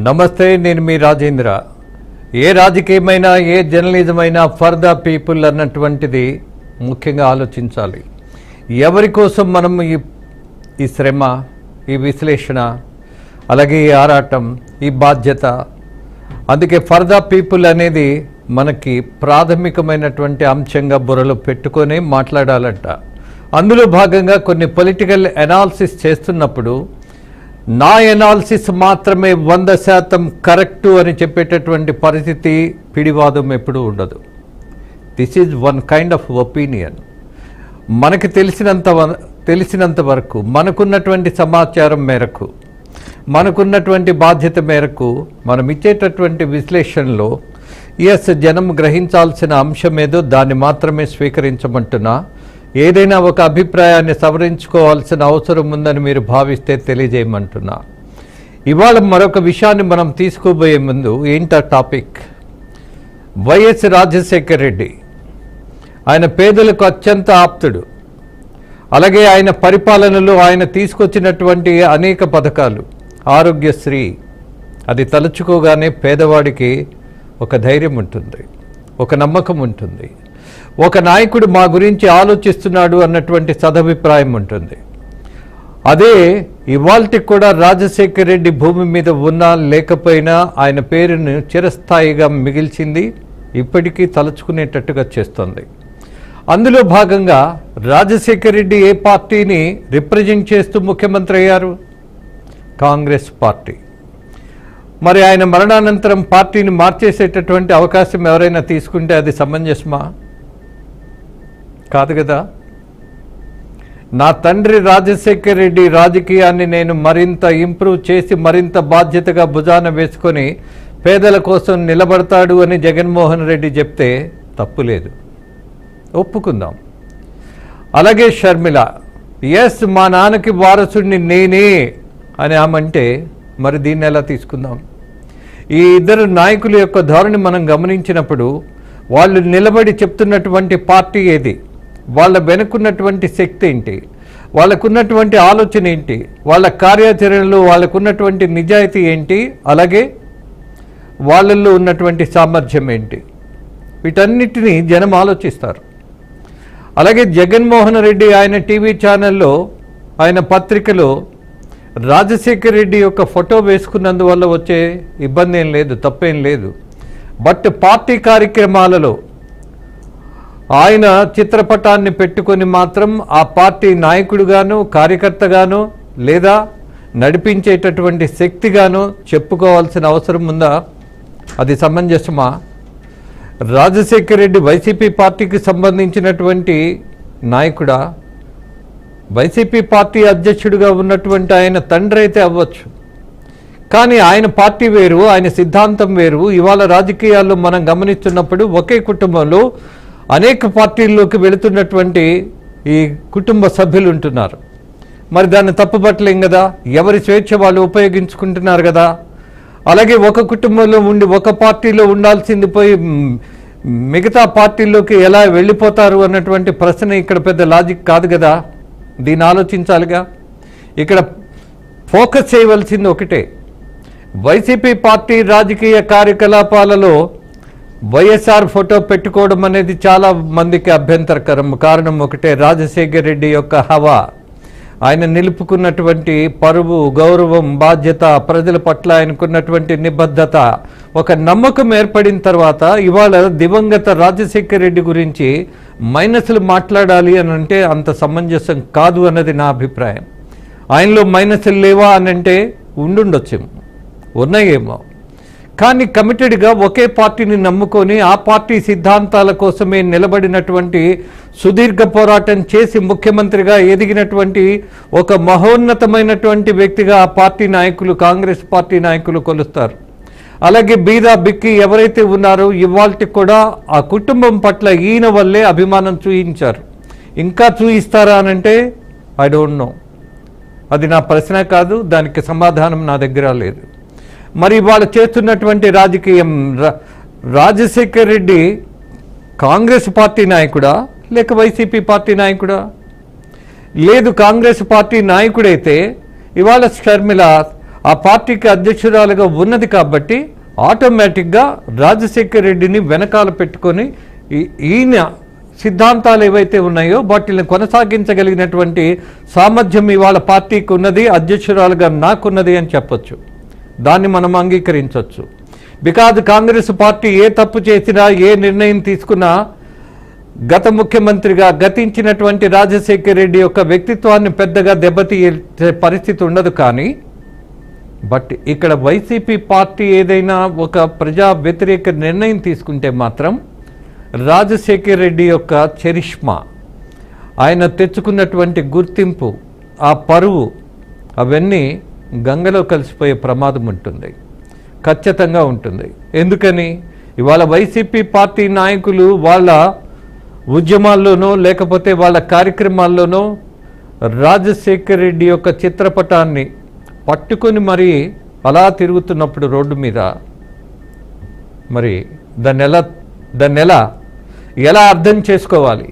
నమస్తే, నేను మీ రాజేంద్ర. ఏ రాజకీయమైనా ఏ జర్నలిజం అయినా ఫర్ ద పీపుల్ అన్నటువంటిది ముఖ్యంగా ఆలోచించాలి. ఎవరి కోసం మనం ఈ శ్రమ, ఈ విశ్లేషణ, అలాగే ఈ ఆరాటం, ఈ బాధ్యత. అందుకే ఫర్ ద పీపుల్ అనేది మనకి ప్రాథమికమైనటువంటి అంశంగా బుర్రలో పెట్టుకొని మాట్లాడాలంట. అందులో భాగంగా కొన్ని పొలిటికల్ అనాలిసిస్ చేస్తున్నప్పుడు నా ఎనాలిసిస్ మాత్రమే 100% కరెక్టు అని చెప్పేటటువంటి పరిస్థితి, పిడివాదం ఎప్పుడూ ఉండదు. This is one kind of opinion. మనకి తెలిసినంత వరకు, మనకున్నటువంటి సమాచారం మేరకు, మనకున్నటువంటి బాధ్యత మేరకు మనం ఇచ్చేటటువంటి విశ్లేషణలో జనం గ్రహించాల్సిన అంశం ఏదో దాన్ని మాత్రమే స్వీకరించమంటున్నా. ఏదైనా ఒక అభిప్రాయాన్ని సవరించుకోవాల్సిన అవసరం ఉందని మీరు భావిస్తే తెలియజేయమంటున్నా. ఇవాళ మరొక విషయాన్ని మనం తీసుకోబోయే ముందు ఏంటా టాపిక్? వైఎస్ రాజశేఖర రెడ్డి, ఆయన పేదలకు అత్యంత ఆప్తుడు. అలాగే ఆయన పరిపాలనలో ఆయన తీసుకొచ్చినటువంటి అనేక పథకాలు, ఆరోగ్యశ్రీ, అది తలుచుకోగానే పేదవాడికి ఒక ధైర్యం ఉంటుంది, ఒక నమ్మకం ఉంటుంది, ఒక నాయకుడు మా గురించి ఆలోచిస్తున్నాడు అన్నటువంటి సదభిప్రాయం ఉంటుంది. అదే ఇవాల్టికి కూడా రాజశేఖర రెడ్డి భూమి మీద ఉన్నా లేకపోయినా ఆయన పేరును చిరస్థాయిగా మిగిల్చింది, ఇప్పటికీ తలుచుకునేటట్టుగా చేస్తుంది. అందులో భాగంగా రాజశేఖర రెడ్డి ఏ పార్టీని రిప్రజెంట్ చేస్తూ ముఖ్యమంత్రి అయ్యారు? కాంగ్రెస్ పార్టీ. మరి ఆయన మరణానంతరం పార్టీని మార్చేసేటటువంటి అవకాశం ఎవరైనా తీసుకుంటే అది సమంజసమా? కాదు కదా. నా తండ్రి రాజశేఖర రెడ్డి రాజకీయాన్ని నేను మరింత ఇంప్రూవ్ చేసి మరింత బాధ్యతగా భుజాన వేసుకొని పేదల కోసం నిలబడతాడు అని జగన్మోహన్ రెడ్డి చెప్తే తప్పు లేదు, ఒప్పుకుందాం. అలాగే షర్మిల, ఎస్ మా నాన్నకి వారసుడిని నేనే అని ఆమంటే మరి దీన్ని ఎలా తీసుకుందాం? ఈ ఇద్దరు నాయకుల యొక్క ధోరణి మనం గమనించినప్పుడు వాళ్ళు నిలబడి చెప్తున్నటువంటి పార్టీ ఏది, వాళ్ళ వెనుకున్నటువంటి శక్తి ఏంటి, వాళ్ళకున్నటువంటి ఆలోచన ఏంటి, వాళ్ళ కార్యాచరణలో వాళ్ళకున్నటువంటి నిజాయితీ ఏంటి, అలాగే వాళ్ళల్లో ఉన్నటువంటి సామర్థ్యం ఏంటి, వీటన్నిటినీ జనం ఆలోచిస్తారు. అలాగే జగన్మోహన్ రెడ్డి ఆయన టీవీ ఛానల్లో, ఆయన పత్రికలో రాజశేఖర రెడ్డి యొక్క ఫోటో వేసుకున్నందువల్ల వచ్చే ఇబ్బంది ఏం లేదు, తప్పేం లేదు. బట్ పార్టీ కార్యక్రమాలలో ఆయన చిత్రపటాన్ని పెట్టుకొని మాత్రం ఆ పార్టీ నాయకుడుగాను, కార్యకర్తగాను, లేదా నడిపించేటటువంటి శక్తిగాను చెప్పుకోవాల్సిన అవసరం ఉందా? అది సమంజసమా? రాజశేఖర రెడ్డి వైసీపీ పార్టీకి సంబంధించినటువంటి నాయకుడా? వైసీపీ పార్టీ అధ్యక్షుడిగా ఉన్నటువంటి ఆయన తండ్రి అయితే అవ్వచ్చు, కానీ ఆయన పార్టీ వేరు, ఆయన సిద్ధాంతం వేరు. ఇవాళ రాజకీయాల్లో మనం గమనిస్తున్నప్పుడు ఒకే కుటుంబంలో అనేక పార్టీల్లోకి వెళుతున్నటువంటి ఈ కుటుంబ సభ్యులు ఉంటున్నారు. మరి దాన్ని తప్పుపట్టలేం కదా, ఎవరి స్వేచ్ఛ వాళ్ళు ఉపయోగించుకుంటున్నారు కదా. అలాగే ఒక కుటుంబంలో ఉండి ఒక పార్టీలో ఉండాల్సింది పోయి మిగతా పార్టీల్లోకి ఎలా వెళ్ళిపోతారు అన్నటువంటి ప్రశ్న ఇక్కడ పెద్ద లాజిక్ కాదు కదా. దీన్ని ఆలోచించాలిగా. ఇక్కడ ఫోకస్ చేయవలసింది ఒకటే, వైసీపీ పార్టీ రాజకీయ కార్యకలాపాలలో వైఎస్ఆర్ ఫోటో పెట్టుకోవడం అనేది చాలా మందికి అభ్యంతరకరం. కారణం ఒకటే, రాజశేఖర రెడ్డి యొక్క హవా, ఆయన నిలుపుకున్నటువంటి పరువు, గౌరవం, బాధ్యత, ప్రజల పట్ల ఆయనకున్నటువంటి నిబద్ధత, ఒక నమ్మకం ఏర్పడిన తర్వాత ఇవాళ దివంగత రాజశేఖర రెడ్డి గురించి మైనస్లు మాట్లాడాలి అని అంటే అంత సమంజసం కాదు అన్నది నా అభిప్రాయం. ఆయనలో మైనస్లు లేవా అని అంటే ఉండుండొచ్చు, ఉన్నాయేమో. కానీ కమిటెడ్గా ఒకే పార్టీని నమ్ముకొని ఆ పార్టీ సిద్ధాంతాల కోసమే నిలబడినటువంటి, సుదీర్ఘ పోరాటం చేసి ముఖ్యమంత్రిగా ఎదిగినటువంటి ఒక మహోన్నతమైనటువంటి వ్యక్తిగా ఆ పార్టీ నాయకులు, కాంగ్రెస్ పార్టీ నాయకులు కొలుస్తారు. అలాగే బీదా బిక్కి ఎవరైతే ఉన్నారో ఇవాళకి కూడా ఆ కుటుంబం పట్ల ఈయన వల్లే అభిమానం చూయించారు. ఇంకా చూయిస్తారా అనంటే ఐ డోంట్ నో. అది నా ప్రశ్న కాదు, దానికి సమాధానం నా దగ్గర లేదు. మరి వాళ్ళు చేస్తున్నటువంటి రాజకీయం, రాజశేఖర్ రెడ్డి కాంగ్రెస్ పార్టీ నాయకుడా లేక వైసీపీ పార్టీ నాయకుడా? లేదు, కాంగ్రెస్ పార్టీ నాయకుడైతే ఇవాళ షర్మిల ఆ పార్టీకి అధ్యక్షురాలుగా ఉన్నది కాబట్టి ఆటోమేటిక్గా రాజశేఖర్ రెడ్డిని వెనకాల పెట్టుకొని ఈయన సిద్ధాంతాలు ఏవైతే ఉన్నాయో వాటిని కొనసాగించగలిగినటువంటి సామర్థ్యం ఇవాళ పార్టీకి ఉన్నది, అధ్యక్షురాలుగా నాకున్నది అని చెప్పొచ్చు. దాన్ని మనం అంగీకరించవచ్చు. బికాజ్ కాంగ్రెస్ పార్టీ ఏ తప్పు చేసినా, ఏ నిర్ణయం తీసుకున్నా గత ముఖ్యమంత్రిగా గతించినటువంటి రాజశేఖర్ రెడ్డి యొక్క వ్యక్తిత్వాన్ని పెద్దగా దెబ్బతీసే పరిస్థితి ఉండదు. కానీ బట్ ఇక్కడ వైసీపీ పార్టీ ఏదైనా ఒక ప్రజా వ్యతిరేక నిర్ణయం తీసుకుంటే మాత్రం రాజశేఖర్ రెడ్డి యొక్క చరిష్మా, ఆయన తెచ్చుకున్నటువంటి గుర్తింపు, ఆ పరువు అవన్నీ గంగలో కలిసిపోయే ప్రమాదం ఉంటుంది, ఖచ్చితంగా ఉంటుంది. ఎందుకని ఇవాళ వైసీపీ పార్టీ నాయకులు వాళ్ళ ఉద్యమాల్లోనో లేకపోతే వాళ్ళ కార్యక్రమాల్లోనో రాజశేఖర్ రెడ్డి యొక్క చిత్రపటాన్ని పట్టుకొని మరి అలా తిరుగుతున్నప్పుడు రోడ్డు మీద మరి దాన్ని ఎలా అర్థం చేసుకోవాలి?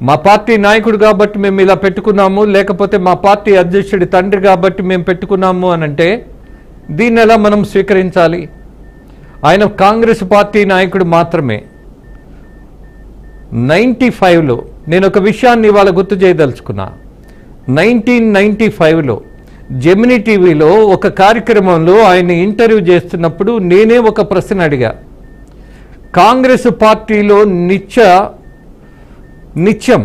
మా పార్టీ నాయకుడు కాబట్టి మేము ఇలా పెట్టుకున్నాము, లేకపోతే మా పార్టీ అధ్యక్షుడి తండ్రి కాబట్టి మేము పెట్టుకున్నాము అని అంటే దీన్ని ఎలా మనం స్వీకరించాలి? ఆయన కాంగ్రెస్ పార్టీ నాయకుడు మాత్రమే. 95లో నేను ఒక విషయాన్ని ఇవాళ గుర్తు చేయదలుచుకున్నా. 1995లో జెమినీ టీవీలో ఒక కార్యక్రమంలో ఆయన ఇంటర్వ్యూ చేస్తున్నప్పుడు నేనే ఒక ప్రశ్న అడిగా. కాంగ్రెస్ పార్టీలో నిత్యం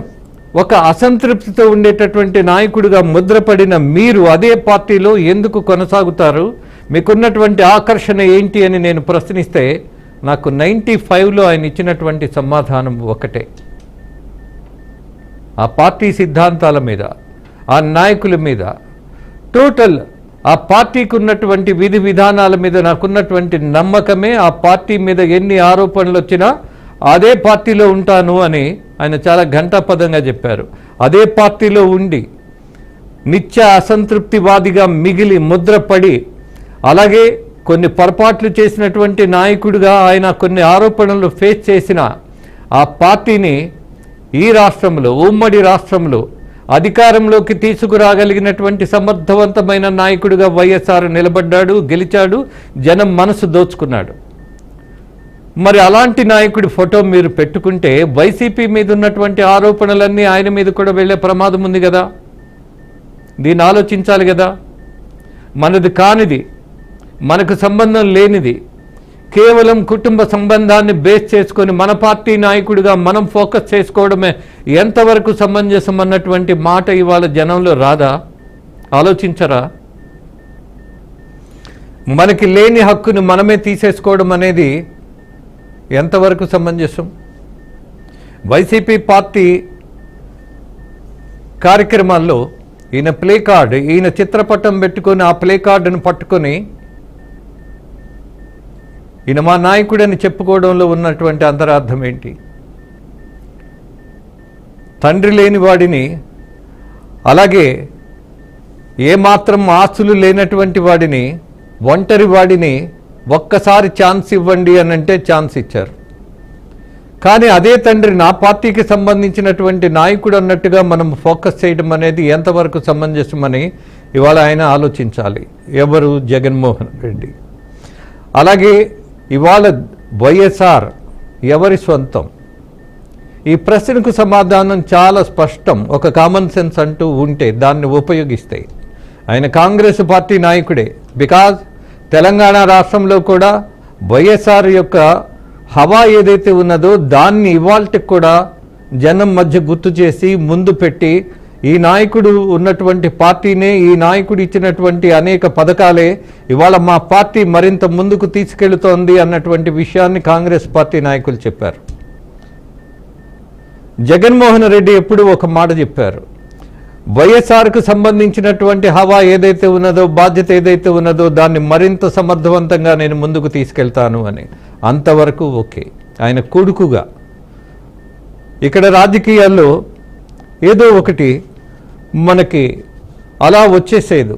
ఒక అసంతృప్తితో ఉండేటటువంటి నాయకుడిగా ముద్రపడిన మీరు అదే పార్టీలో ఎందుకు కొనసాగుతారు? మీకున్నటువంటి ఆకర్షణ ఏంటి అని నేను ప్రశ్నిస్తే నాకు 95లో ఆయన ఇచ్చినటువంటి సమాధానం ఒకటే. ఆ పార్టీ సిద్ధాంతాల మీద, ఆ నాయకుల మీద, టోటల్ ఆ పార్టీకి ఉన్నటువంటి విధి విధానాల మీద నాకున్నటువంటి నమ్మకమే ఆ పార్టీ మీద ఎన్ని ఆరోపణలు వచ్చినా అదే పార్టీలో ఉంటాను అని ఆయన చాలా ఘంటాపదంగా చెప్పారు. అదే పార్టీలో ఉండి నిత్య అసంతృప్తివాదిగా మిగిలి ముద్రపడి, అలాగే కొన్ని పొరపాట్లు చేసినటువంటి నాయకుడిగా ఆయన కొన్ని ఆరోపణలు ఫేస్ చేసిన ఆ పార్టీని ఈ రాష్ట్రంలో, ఉమ్మడి రాష్ట్రంలో అధికారంలోకి తీసుకురాగలిగినటువంటి సమర్థవంతమైన నాయకుడిగా వైఎస్ఆర్ నిలబడ్డాడు, గెలిచాడు, జనం మనసు దోచుకున్నాడు. మరి అలాంటి నాయకుడి ఫోటో మీరు పెట్టుకుంటే వైసీపీ మీద ఉన్నటువంటి ఆరోపణలన్నీ ఆయన మీద కూడా వెళ్ళే ప్రమాదం ఉంది కదా. దీన్ని ఆలోచించాలి కదా. మనది కానిది, మనకు సంబంధం లేనిది, కేవలం కుటుంబ సంబంధాన్ని బేస్ చేసుకొని మన పార్టీ నాయకుడిగా మనం ఫోకస్ చేసుకోవడమే ఎంతవరకు సమంజసం అన్నటువంటి మాట ఇవాళ జనంలో రాదా? ఆలోచించరా? మనకి లేని హక్కును మనమే తీసేసుకోవడం అనేది ఎంతవరకు సమంజసం? వైసీపీ పార్టీ కార్యక్రమాల్లో ఈయన ప్లే కార్డ్, ఈయన చిత్రపటం పెట్టుకొని ఆ ప్లే కార్డును పట్టుకొని ఈయన మా నాయకుడని చెప్పుకోవడంలో ఉన్నటువంటి అంతరార్థం ఏంటి? తండ్రి లేని వాడిని, అలాగే ఏమాత్రం ఆస్తులు లేనటువంటి వాడిని, ఒంటరి వాడిని ఒక్కసారి ఛాన్స్ ఇవ్వండి అని అంటే ఛాన్స్ ఇచ్చారు. కానీ అదే తండ్రి నా పార్టీకి సంబంధించినటువంటి నాయకుడు అన్నట్టుగా మనం ఫోకస్ చేయడం అనేది ఎంతవరకు సమంజసమని ఇవాళ ఆయన ఆలోచించాలి. ఎవరు? జగన్మోహన్ రెడ్డి. అలాగే ఇవాళ వైఎస్ఆర్ ఎవరి సొంతం? ఈ ప్రశ్నకు సమాధానం చాలా స్పష్టం. ఒక కామన్ సెన్స్ అంటూ ఉంటే దాన్ని ఉపయోగిస్తే ఆయన కాంగ్రెస్ పార్టీ నాయకుడే. బికాజ్ తెలంగాణ రాష్ట్రంలో కూడా వైఎస్ఆర్ యొక్క హవా ఏదైతే ఉన్నదో దాన్ని ఇవాళకి కూడా జనం మధ్య గుర్తు చేసి ముందు పెట్టి ఈ నాయకుడు ఉన్నటువంటి పార్టీనే, ఈ నాయకుడు ఇచ్చినటువంటి అనేక పథకాలే ఇవాళ మా పార్టీ మరింత ముందుకు తీసుకెళ్తోంది అన్నటువంటి విషయాన్ని కాంగ్రెస్ పార్టీ నాయకులు చెప్పారు. జగన్మోహన్ రెడ్డి ఎప్పుడు ఒక మాట చెప్పారు, వైఎస్ఆర్కు సంబంధించినటువంటి హవా ఏదైతే ఉన్నదో, బాధ్యత ఏదైతే ఉన్నదో దాన్ని మరింత సమర్థవంతంగా నేను ముందుకు తీసుకెళ్తాను అని. అంతవరకు ఓకే. ఆయన కొడుకుగా ఇక్కడ రాజకీయాల్లో ఏదో ఒకటి మనకి అలా వచ్చేసేది.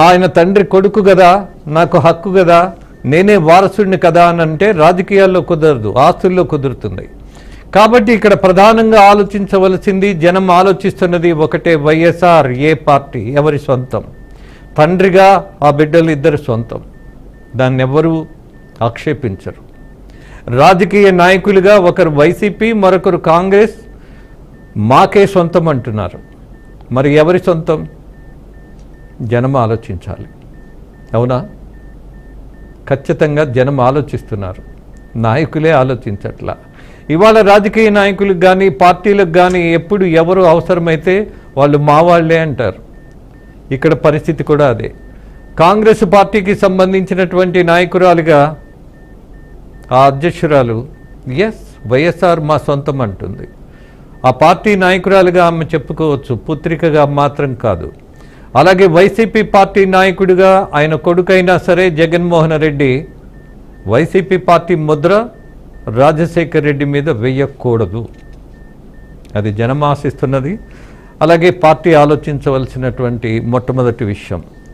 ఆయన తండ్రి కొడుకు కదా, నాకు హక్కు కదా, నేనే వారసుడిని కదా అని అంటే రాజకీయాల్లో కుదరదు, ఆస్తుల్లో కుదురుతుంది. కాబట్టి ఇక్కడ ప్రధానంగా ఆలోచించవలసింది, జనం ఆలోచిస్తున్నది ఒకటే, వైఎస్ఆర్ ఏ పార్టీ, ఎవరి సొంతం. తండ్రిగా ఆ బిడ్డలు ఇద్దరు సొంతం, దాన్ని ఎవరూ ఆక్షేపించరు. రాజకీయ నాయకులుగా ఒకరు వైసీపీ, మరొకరు కాంగ్రెస్, మాకే సొంతం అంటున్నారు. మరి ఎవరి సొంతం? జనం ఆలోచించాలి. అవునా? ఖచ్చితంగా జనం ఆలోచిస్తున్నారు, నాయకులే ఆలోచించట్లా. ఇవాళ రాజకీయ నాయకులకు కానీ పార్టీలకు కానీ ఎప్పుడు ఎవరు అవసరమైతే వాళ్ళు మా వాళ్ళే అంటారు. ఇక్కడ పరిస్థితి కూడా అదే. కాంగ్రెస్ పార్టీకి సంబంధించినటువంటి నాయకురాలుగా ఆ అధ్యక్షురాలు వైఎస్ఆర్ మా సొంతం అంటుంది. ఆ పార్టీ నాయకురాలుగా ఆమె చెప్పుకోవచ్చు, పుత్రికగా మాత్రం కాదు. అలాగే వైసీపీ పార్టీ నాయకుడిగా ఆయన కొడుకైనా సరే జగన్మోహన్ రెడ్డి వైసీపీ పార్టీ ముద్ర రాజశేఖర్ రెడ్డి మీద వేయకూడదు. అది జనం ఆశిస్తున్నది. అలాగే పార్టీ ఆలోచించవలసినటువంటి మొట్టమొదటి విషయం.